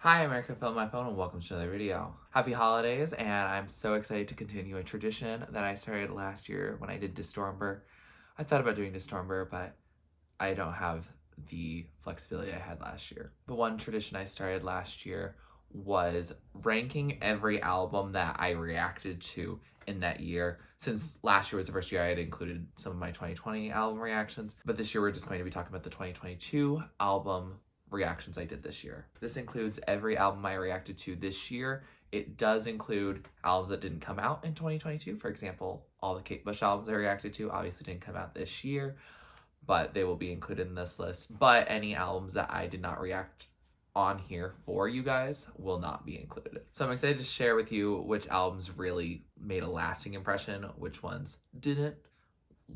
Hi, America Film My Phone, and welcome to another video. Happy holidays, and I'm so excited to continue a tradition that I started last year when I did TurtleStormer. I thought about doing TurtleStormer, but I don't have the flexibility I had last year. The one tradition I started last year was ranking every album that I reacted to in that year. Since last year was the first year I had included some of my 2020 album reactions, but this year we're just going to be talking about the 2022 album reactions I did this year. This includes every album I reacted to this year. It does include albums that didn't come out in 2022. For example, all the Kate Bush albums I reacted to obviously didn't come out this year, but they will be included in this list. But any albums that I did not react on here for you guys will not be included. So I'm excited to share with you which albums really made a lasting impression, which ones didn't.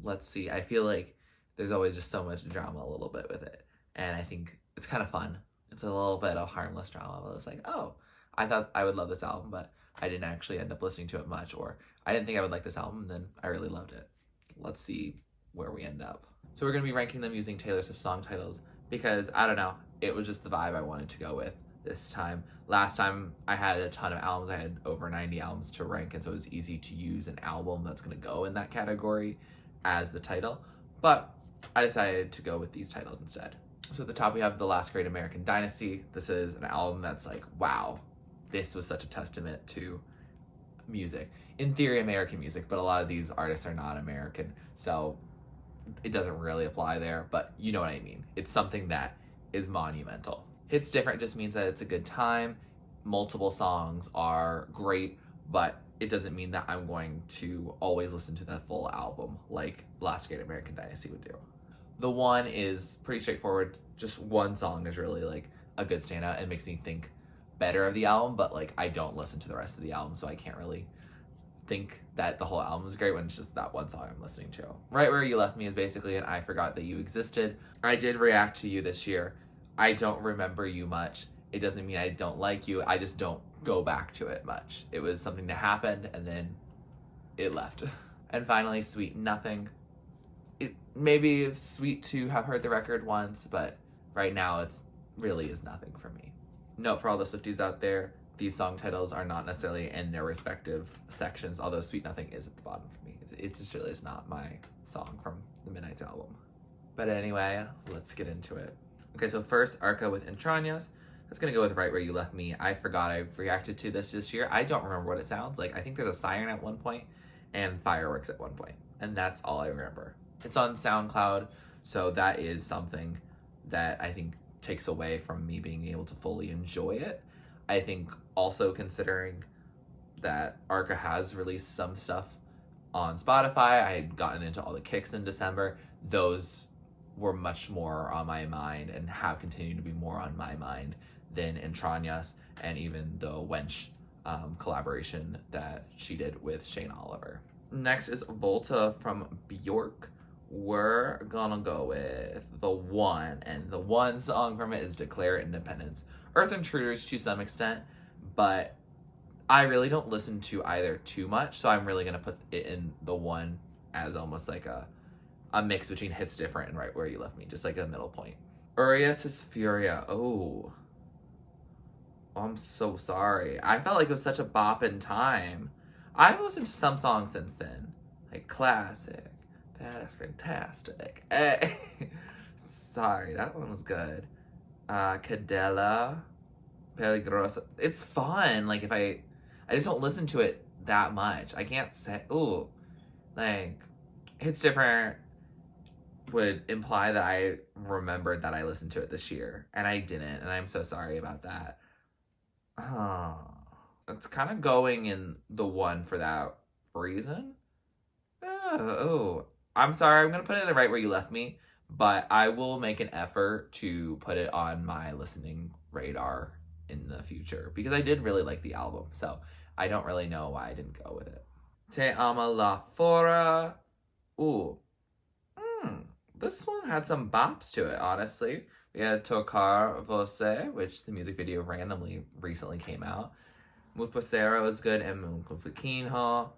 Let's see. I feel like there's always just so much drama a little bit with it. And I think it's kind of fun. It's a little bit of harmless drama. It's like, oh, I thought I would love this album, but I didn't actually end up listening to it much, or I didn't think I would like this album, and then I really loved it. Let's see where we end up. So we're going to be ranking them using Taylor Swift song titles because, I don't know, it was just the vibe I wanted to go with this time. Last time I had a ton of albums. I had over 90 albums to rank, and so it was easy to use an album that's going to go in that category as the title. But I decided to go with these titles instead. So at the top we have The Last Great American Dynasty. This is an album that's like, wow, this was such a testament to music. In theory, American music, but a lot of these artists are not American, so it doesn't really apply there, but you know what I mean. It's something that is monumental. Hits different just means that it's a good time. Multiple songs are great, but it doesn't mean that I'm going to always listen to the full album like Last Great American Dynasty would do. The one is pretty straightforward. Just one song is really like a good standout and makes me think better of the album, but like I don't listen to the rest of the album, so I can't really think that the whole album is great when it's just that one song I'm listening to. Right Where You Left Me is basically an I Forgot That You Existed. I did react to you this year. I don't remember you much. It doesn't mean I don't like you. I just don't go back to it much. It was something that happened and then it left. And finally, Sweet Nothing. It maybe is sweet to have heard the record once, but right now it's really is nothing for me. Note for all the Swifties out there, these song titles are not necessarily in their respective sections, although Sweet Nothing is at the bottom for me. It just really is not my song from the Midnight's album. But anyway, let's get into it. Okay, so first, Arca with Entrañas. That's gonna go with Right Where You Left Me. I forgot I reacted to this year. I don't remember what it sounds like. I think there's a siren at one point and fireworks at one point, and that's all I remember. It's on SoundCloud, so that is something that I think takes away from me being able to fully enjoy it. I think also considering that Arca has released some stuff on Spotify, I had gotten into all the kicks in December. Those were much more on my mind and have continued to be more on my mind than Entrañas and even the Wench collaboration that she did with Shane Oliver. Next is Volta from Bjork. We're gonna go with the one, and the one song from it is Declare Independence. Earth Intruders to some extent, but I really don't listen to either too much, so I'm really gonna put it in the one as almost like a mix between Hits Different and Right Where You Left Me, just like a middle point. Urias is Furia. Oh, I'm so sorry. I felt like it was such a bop in time. I've listened to some songs since then, like Classic. That is fantastic. Hey. Sorry, that one was good. Cadella, Peligrosa. It's fun. Like if I just don't listen to it that much. I can't say. Ooh, like It's Different would imply that I remembered that I listened to it this year, and I didn't, and I'm so sorry about that. It's kind of going in the one for that reason. Oh. I'm sorry, I'm going to put it in the Right Where You Left Me, but I will make an effort to put it on my listening radar in the future because I did really like the album, so I don't really know why I didn't go with it. Te Ama La Fora. Ooh. This one had some bops to it, honestly. We had Tocar Você, which the music video randomly recently came out. Mupacero is good, and Mumpukinho.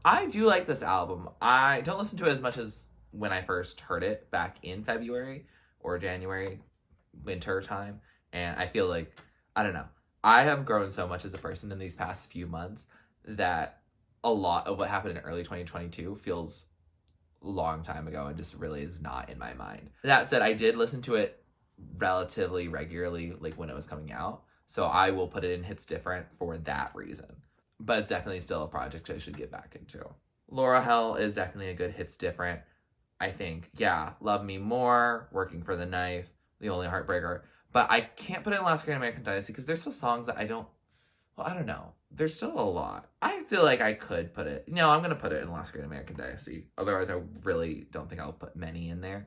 I do like this album. I don't listen to it as much as when I first heard it back in February or January, winter time. And I feel like, I don't know, I have grown so much as a person in these past few months that a lot of what happened in early 2022 feels a long time ago and just really is not in my mind. That said, I did listen to it relatively regularly, like when it was coming out. So I will put it in Hits Different for that reason. But it's definitely still a project I should get back into. Laura Hell is definitely a good Hits Different. I think, yeah, Love Me More, Working for the Knife, The Only Heartbreaker. But I can't put it in Last Great American Dynasty because there's still songs that I don't know. There's still a lot. I feel like I could put it. No, I'm going to put it in Last Great American Dynasty. Otherwise, I really don't think I'll put many in there.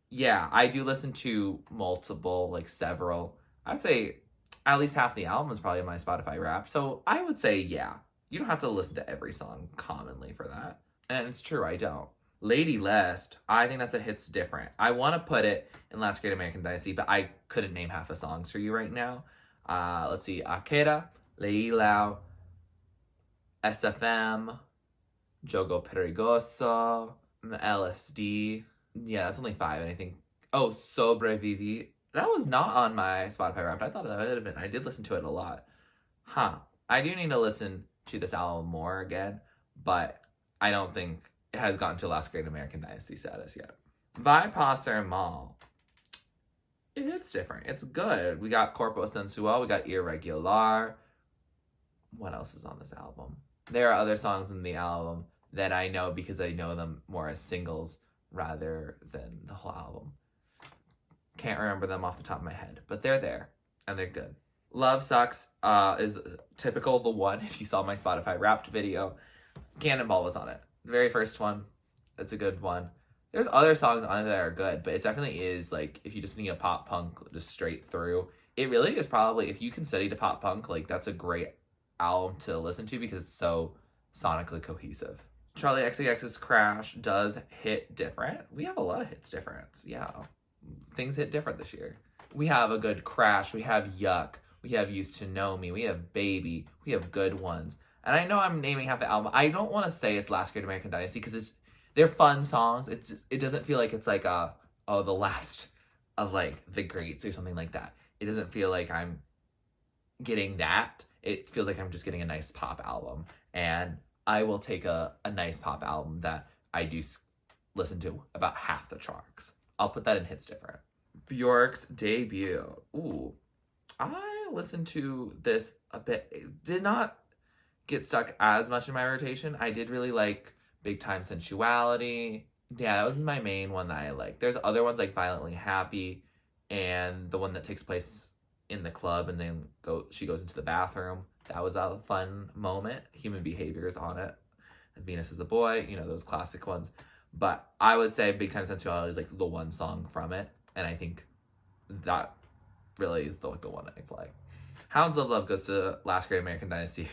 Yeah, I do listen to multiple, like several. I'd say at least half the album is probably my Spotify Wrapped. So I would say, yeah, you don't have to listen to every song commonly for that. And it's true, I don't. Lady Lest, I think that's a Hits Different. I want to put it in Last Great American Dynasty, but I couldn't name half the songs for you right now. Let's see. Akira, Leilau, SFM, Jogo Perigoso, LSD. Yeah, that's only 5. And I think, Sobrevivi. That was not on my Spotify Wrapped. I thought that would have been. I did listen to it a lot. I do need to listen to this album more again, but I don't think it has gotten to Last Great American Dynasty status yet. Bypasser Mall. It's different. It's good. We got Corpo Sensual. We got Irregular. What else is on this album? There are other songs in the album that I know because I know them more as singles rather than the whole album. Can't remember them off the top of my head, but they're there and they're good. Love Sucks is typical the one. If you saw my Spotify Wrapped video, Cannonball was on it. The very first one. It's a good one. There's other songs on it that are good, but it definitely is like if you just need a pop punk just straight through. It really is probably, if you can study to pop punk, like that's a great album to listen to because it's so sonically cohesive. Charlie XCX's Crash does hit different. We have a lot of hits difference. Yeah. Things hit different this year. We have a good Crash. We have Yuck. We have Used to Know Me. We have Baby. We have good ones. And I know I'm naming half the album. I don't want to say it's Last Great American Dynasty because they're fun songs. It doesn't feel like it's like the last of like the greats or something like that. It doesn't feel like I'm getting that. It feels like I'm just getting a nice pop album. And I will take a nice pop album that I do listen to about half the tracks. I'll put that in Hits Different. Bjork's debut. Ooh. I listened to this a bit. It did not get stuck as much in my rotation. I did really like Big Time Sensuality. Yeah, that was my main one that I liked. There's other ones like Violently Happy and the one that takes place in the club and then she goes into the bathroom. That was a fun moment. Human Behavior is on it. And Venus is a Boy, those classic ones. But I would say Big Time Sensuality is like the one song from it. And I think that really is the one that I play. Hounds of Love goes to Last Great American Dynasty.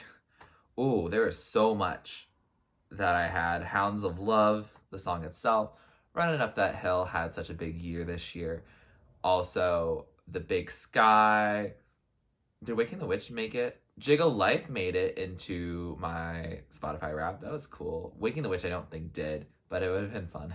Ooh, there is so much that I had. Hounds of Love, the song itself. Running Up That Hill had such a big year this year. Also, The Big Sky. Did Waking the Witch make it? Jiggle Life made it into my Spotify Wrapped. That was cool. Waking the Witch I don't think did, but it would have been fun.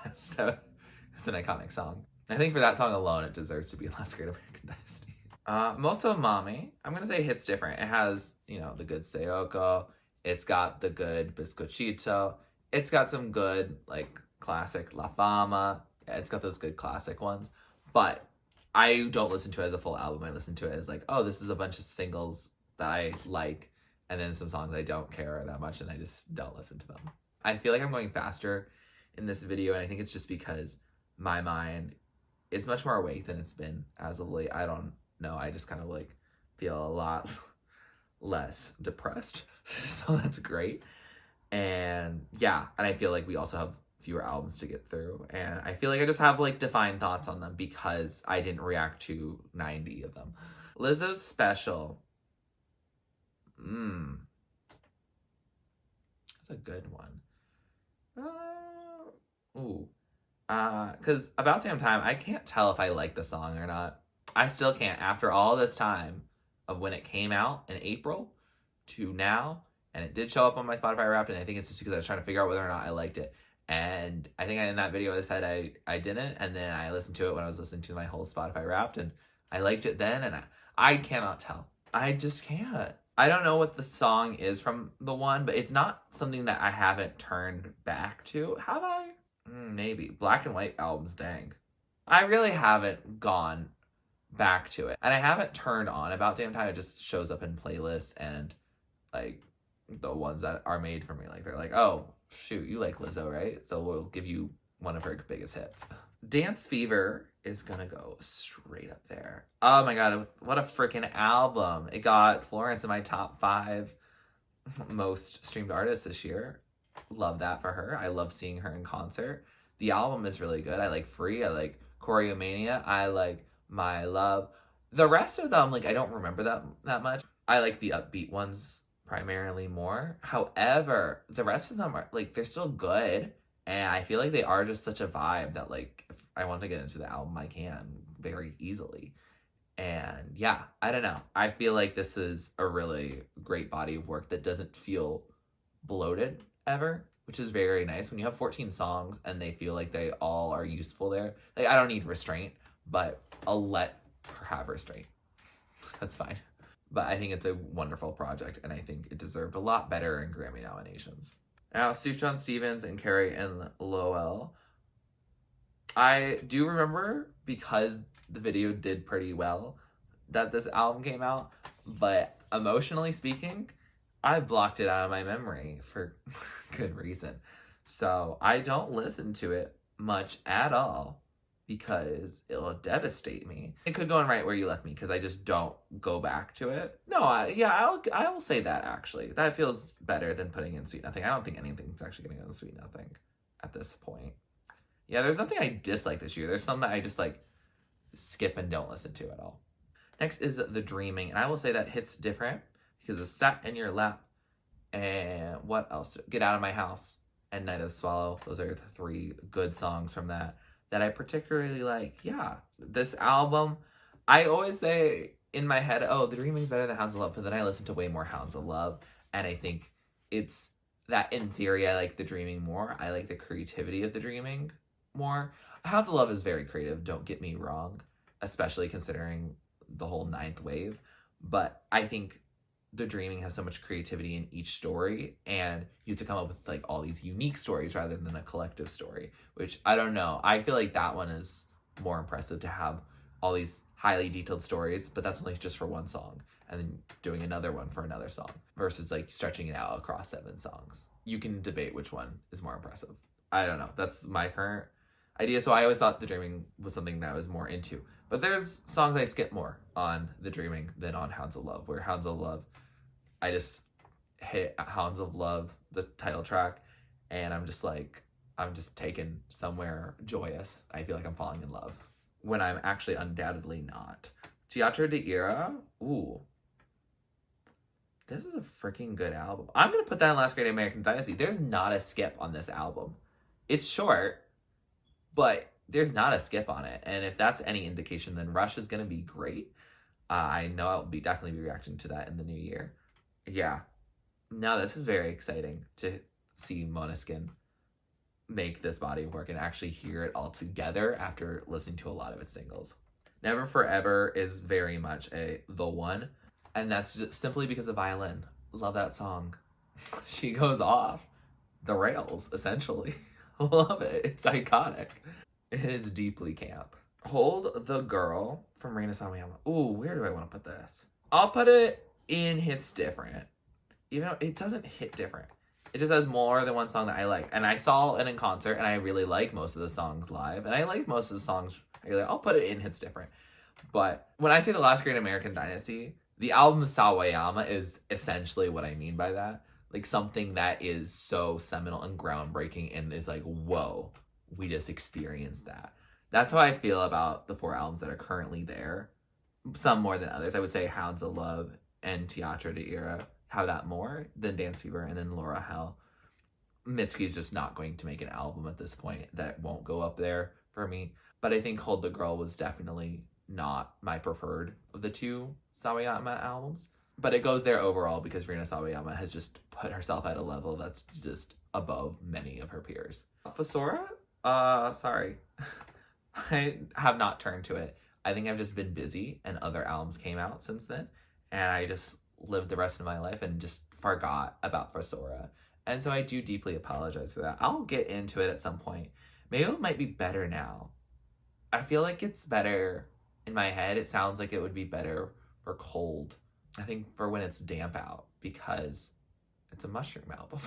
It's an iconic song. I think for that song alone, it deserves to be Last Great American Dynasty. Moto Mami, I'm going to say Hits Different. It has, the good Seoko. It's got the good Biscochito. It's got some good, like, classic La Fama. Yeah, it's got those good classic ones. But I don't listen to it as a full album. I listen to it as like, oh, this is a bunch of singles that I like. And then some songs I don't care that much and I just don't listen to them. I feel like I'm going faster in this video. And I think it's just because my mind is much more awake than it's been as of late. I don't know. I just kind of like feel a lot less depressed. So that's great. And yeah, and I feel like we also have fewer albums to get through. And I feel like I just have like defined thoughts on them because I didn't react to 90 of them. Lizzo's Special. That's a good one. Because About Damn Time, I can't tell if I like the song or not. I still can't. After all this time of when it came out in April to now, and it did show up on my Spotify Wrapped, and I think it's just because I was trying to figure out whether or not I liked it. And I think in that video I said I didn't, and then I listened to it when I was listening to my whole Spotify Wrapped, and I liked it then, and I cannot tell. I just can't. I don't know what the song is from the one, but it's not something that I haven't turned back to. Have I? Maybe. Black and white albums, dang. I really haven't gone back to it. And I haven't turned on About Damn Time. It just shows up in playlists and like the ones that are made for me. Like they're like, oh, shoot, you like Lizzo, right? So we'll give you one of her biggest hits. Dance Fever is gonna go straight up there. Oh my god, what a freaking album. It got Florence in my top 5 most streamed artists this year. Love that for her. I love seeing her in concert. The album is really good. I like Free. I like Choreomania. I like My Love. The rest of them, like, I don't remember that much. I like the upbeat ones primarily more. However, the rest of them are like, they're still good. And I feel like they are just such a vibe that, like, if I want to get into the album, I can very easily. And yeah, I don't know. I feel like this is a really great body of work that doesn't feel bloated ever, which is very nice. When you have 14 songs and they feel like they all are useful there, like, I don't need restraint, but I'll let her have restraint. That's fine. But I think it's a wonderful project, and I think it deserved a lot better in Grammy nominations. Now, Sufjan Stevens and Carrie and Lowell. I do remember, because the video did pretty well, that this album came out, but emotionally speaking, I blocked it out of my memory for good reason. So I don't listen to it much at all because it'll devastate me. It could go in right where you left me because I just don't go back to it. No, I will say that actually. That feels better than putting in Sweet Nothing. I don't think anything's actually going to go in Sweet Nothing at this point. Yeah, there's nothing I dislike this year. There's some that I just like skip and don't listen to at all. Next is The Dreaming, and I will say that hits different because it's Sat in Your Lap, and what else? Get Out of My House and Night of the Swallow. Those are the 3 good songs from that I particularly like. Yeah, this album, I always say in my head, oh, The Dreaming is better than Hounds of Love, but then I listen to way more Hounds of Love, and I think it's that in theory I like The Dreaming more. I like the creativity of The Dreaming more. Hounds of Love is very creative, don't get me wrong, especially considering the whole 9th wave, but I think The Dreaming has so much creativity in each story, and you have to come up with like all these unique stories rather than a collective story, which I don't know. I feel like that one is more impressive, to have all these highly detailed stories, but that's only just for one song, and then doing another one for another song, versus like stretching it out across 7 songs. You can debate which one is more impressive. I don't know. That's my current idea. So I always thought The Dreaming was something that I was more into. But there's songs I skip more on The Dreaming than on Hounds of Love, where Hounds of Love, I just hit Hounds of Love, the title track, and I'm just taken somewhere joyous. I feel like I'm falling in love when I'm actually undoubtedly not. Teatro de Ira, ooh. This is a freaking good album. I'm going to put that in Last Great American Dynasty. There's not a skip on this album. It's short, but there's not a skip on it. And if that's any indication, then Rush is going to be great. I know I'll definitely be reacting to that in the new year. Yeah. No, this is very exciting to see Måneskin make this body of work and actually hear it all together after listening to a lot of its singles. Never Forever is very much the one, and that's just simply because of violin. Love that song. She goes off the rails, essentially. Love it. It's iconic. It is deeply camp. Hold the Girl from Reina Sawayama. Ooh, where do I want to put this? I'll put it in Hits Different. Even though it doesn't hit different. It just has more than one song that I like. And I saw it in concert, and I really like most of the songs live. And I like most of the songs regularly. I'll put it in Hits Different. But when I say The Last Great American Dynasty, the album Sawayama is essentially what I mean by that. Like something that is so seminal and groundbreaking and is like, whoa, we just experienced that. That's how I feel about the 4 albums that are currently there. Some more than others. I would say Hounds of Love and Teatro de Ira have that more than Dance Fever, and then Laura Hell. Mitski's just not going to make an album at this point that won't go up there for me. But I think Hold the Girl was definitely not my preferred of the 2 Sawayama albums. But it goes there overall because Rina Sawayama has just put herself at a level that's just above many of her peers. Fosora? Sorry. I have not turned to it. I think I've just been busy and other albums came out since then. and I just lived the rest of my life and just forgot about Fosora. And so I do deeply apologize for that. I'll get into it at some point. Maybe it might be better now. I feel like it's better in my head. It sounds like it would be better for cold. I think for when it's damp out, because it's a mushroom album.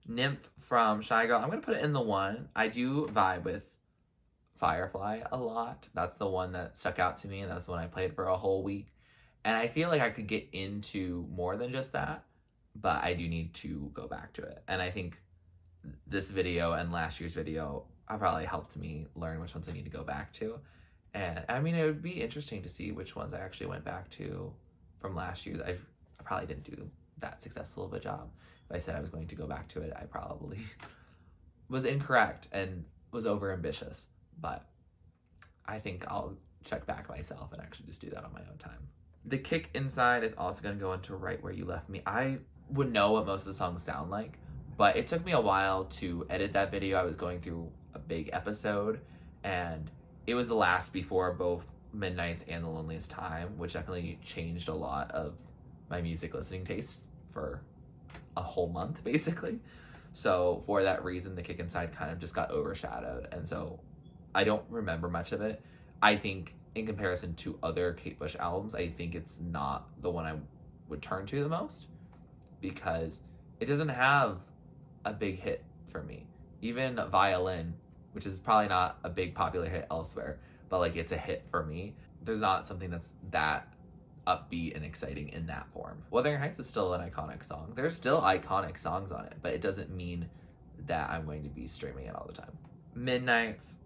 Nymph from Shy Girl. I'm going to put it in the 1. I do vibe with Firefly a lot. That's the one that stuck out to me, and that's the one I played for a whole week. And I feel like I could get into more than just that, but I do need to go back to it. And I think this video and last year's video have probably helped me learn which ones I need to go back to. And I mean, it would be interesting to see which ones I actually went back to from last year. I probably didn't do that successful of a job. If I said I was going to go back to it, I probably was incorrect and was over ambitious. But I think I'll check back myself and actually just do that on my own time. The kick inside is also going to go into Right Where You Left Me. I would know what most of the songs sound like, but it took me a while to edit that video. I was going through a big episode, and it was the last before both Midnights and The Loneliest Time, which definitely changed a lot of my music listening tastes for a whole month, basically. So for that reason, the kick inside kind of just got overshadowed, and so I don't remember much of it. I think in comparison to other Kate Bush albums, I think it's not the one I would turn to the most, because it doesn't have a big hit for me. Even Violin, which is probably not a big popular hit elsewhere, but like it's a hit for me. There's not something that's that upbeat and exciting in that form. Wuthering Heights is still an iconic song. There's still iconic songs on it, but it doesn't mean that I'm going to be streaming it all the time. Midnights.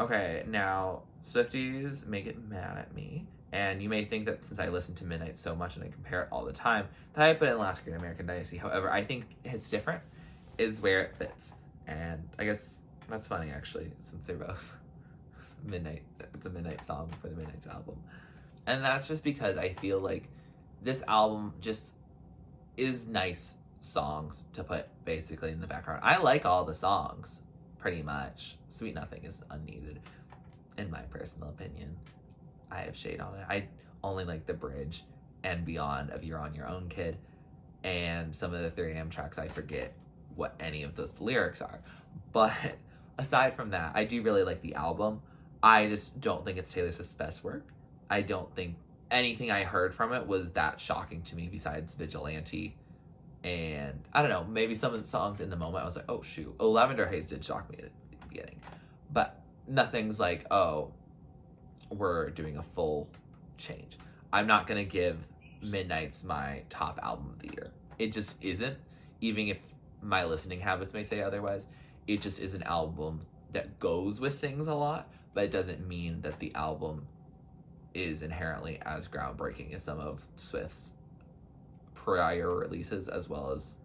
Okay, now Swifties may get mad at me, and you may think that since I listen to Midnight so much and I compare it all the time, that I put it in Last Great American Dynasty. However, I think It's Different is where it fits. And I guess that's funny, actually, since they're both Midnight. It's a Midnight song for the Midnights album. And that's just because I feel like this album just is nice songs to put basically in the background. I like all the songs, pretty much. Sweet Nothing is unneeded, in my personal opinion. I have shade on it. I only like the bridge and Beyond of You're On Your Own, Kid. And some of the 3AM tracks, I forget what any of those lyrics are. But aside from that, I do really like the album. I just don't think it's Taylor Swift's best work. I don't think anything I heard from it was that shocking to me besides Vigilante. And I don't know, maybe some of the songs in the moment I was like, oh shoot. Oh, Lavender Haze did shock me at the beginning. But nothing's like, oh, we're doing a full change. I'm not going to give Midnights my top album of the year. It just isn't. Even if my listening habits may say otherwise, it just is an album that goes with things a lot, but it doesn't mean that the album is inherently as groundbreaking as some of Swift's prior releases, as well as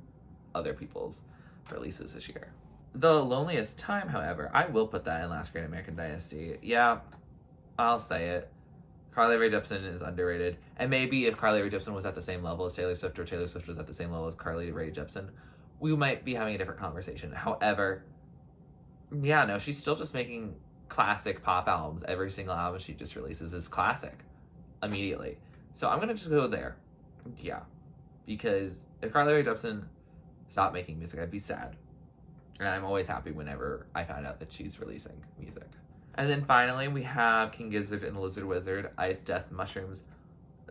other people's releases this year. The Loneliest Time, however, I will put that in Last Great American Dynasty. Yeah, I'll say it. Carly Rae Jepsen is underrated. And maybe if Carly Rae Jepsen was at the same level as Taylor Swift, or Taylor Swift was at the same level as Carly Rae Jepsen, we might be having a different conversation. However, yeah, no, she's still just making classic pop albums. Every single album she just releases is classic immediately. So I'm going to just go there. Yeah. Because if Carly Rae Jepsen stopped making music, I'd be sad. And I'm always happy whenever I find out that she's releasing music. And then finally, we have King Gizzard and the Lizard Wizard, Ice, Death, Mushrooms,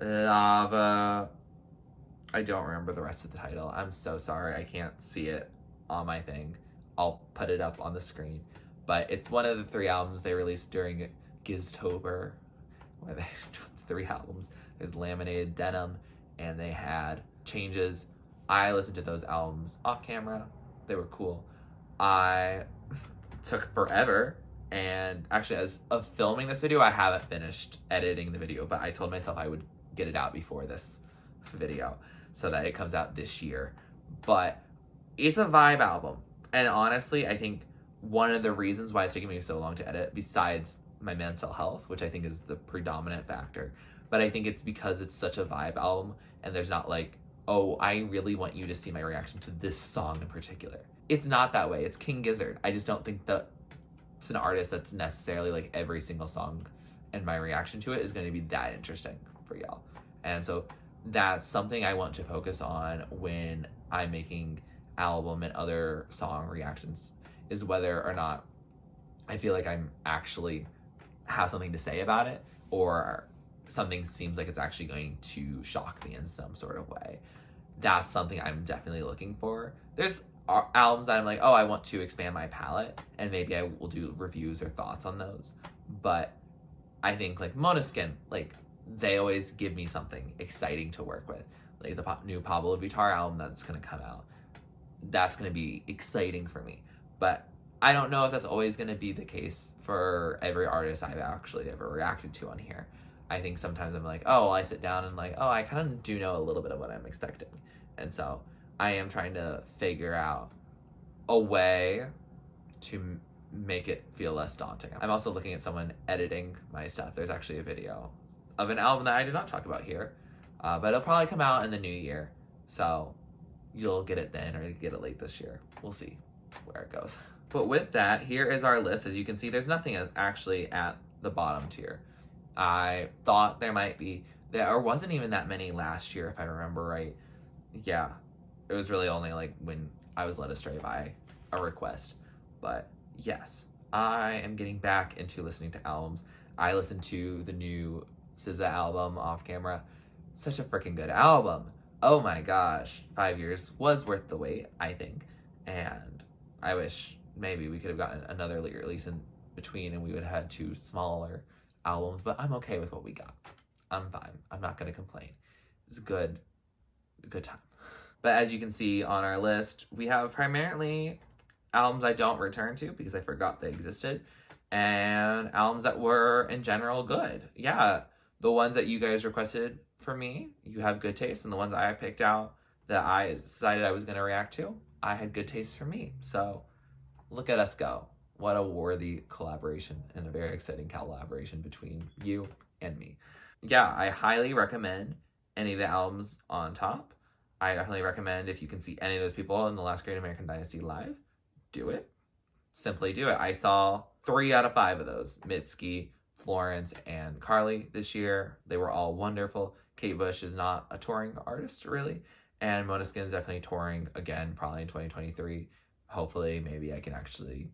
Lava. I don't remember the rest of the title. I'm so sorry. I can't see it on my thing. I'll put it up on the screen. But it's one of the 3 albums they released during Giztober, where they dropped 3 albums. There's Laminated Denim, and they had Changes. I listened to those albums off camera. They were cool. I took forever, and actually as of filming this video, I haven't finished editing the video, but I told myself I would get it out before this video so that it comes out this year. But it's a vibe album, and honestly, I think one of the reasons why it's taking me so long to edit, besides my mental health, which I think is the predominant factor, but I think it's because it's such a vibe album, and there's not like, oh, I really want you to see my reaction to this song in particular. It's not that way. It's King Gizzard. I just don't think that it's an artist that's necessarily like every single song and my reaction to it is going to be that interesting. for y'all. And so that's something I want to focus on when I'm making album and other song reactions, is whether or not I feel like I'm actually have something to say about it, or something seems like it's actually going to shock me in some sort of way. That's something I'm definitely looking for. There's albums that I'm like, oh, I want to expand my palette, and maybe I will do reviews or thoughts on those. But I think like Måneskin, like they always give me something exciting to work with. Like the new Pablo Vittar album that's gonna come out, that's gonna be exciting for me. But I don't know if that's always gonna be the case for every artist I've actually ever reacted to on here. I think sometimes I'm like, oh, I sit down and like, oh, I kind of do know a little bit of what I'm expecting. And so I am trying to figure out a way to make it feel less daunting. I'm also looking at someone editing my stuff. There's actually a video of an album that I did not talk about here, but it'll probably come out in the new year. So you'll get it then, or you get it late this year. We'll see where it goes. But with that, here is our list. As you can see, there's nothing actually at the bottom tier. I thought there might be. There wasn't even that many last year, if I remember right. Yeah, it was really only like when I was led astray by a request. But yes, I am getting back into listening to albums. I listened to the new SZA album off camera. Such a freaking good album. Oh my gosh, 5 years was worth the wait, I think. And I wish maybe we could have gotten another release in between and we would have had 2 smaller albums, but I'm okay with what we got. I'm fine. I'm not going to complain. It's a good time. But as you can see on our list, we have primarily albums I don't return to because I forgot they existed, and albums that were in general good. Yeah, the ones that you guys requested for me, you have good taste, and the ones I picked out that I decided I was going to react to, I had good taste for me. So look at us go. What a worthy collaboration, and a very exciting collaboration between you and me. Yeah, I highly recommend any of the albums on top. I definitely recommend, if you can see any of those people in the last Great American Dynasty live, do it. Simply do it. I saw 3 out of 5 of those. Mitski, Florence, and Carly this year. They were all wonderful. Kate Bush is not a touring artist, really. And Måneskin is definitely touring again, probably in 2023. Hopefully, maybe I can actually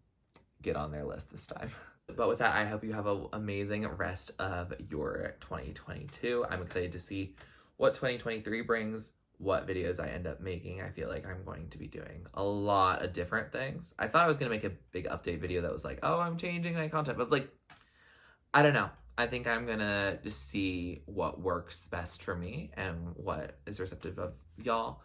get on their list this time. But with that, I hope you have an amazing rest of your 2022. I'm excited to see what 2023 brings, what videos I end up making. I feel like I'm going to be doing a lot of different things. I thought I was going to make a big update video that was like, oh, I'm changing my content. But it's like, I don't know. I think I'm going to just see what works best for me and what is receptive of y'all.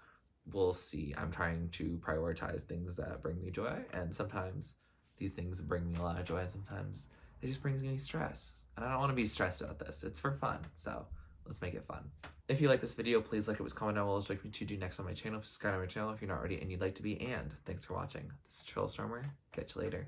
We'll see. I'm trying to prioritize things that bring me joy. And sometimes these things bring me a lot of joy. Sometimes it just brings me stress. And I don't want to be stressed about this. It's for fun. So let's make it fun. If you like this video, please like it, comment down below what you'd like me to do next on my channel. Subscribe to my channel if you're not already and you'd like to be. And thanks for watching. This is TurtleStormer. Catch you later.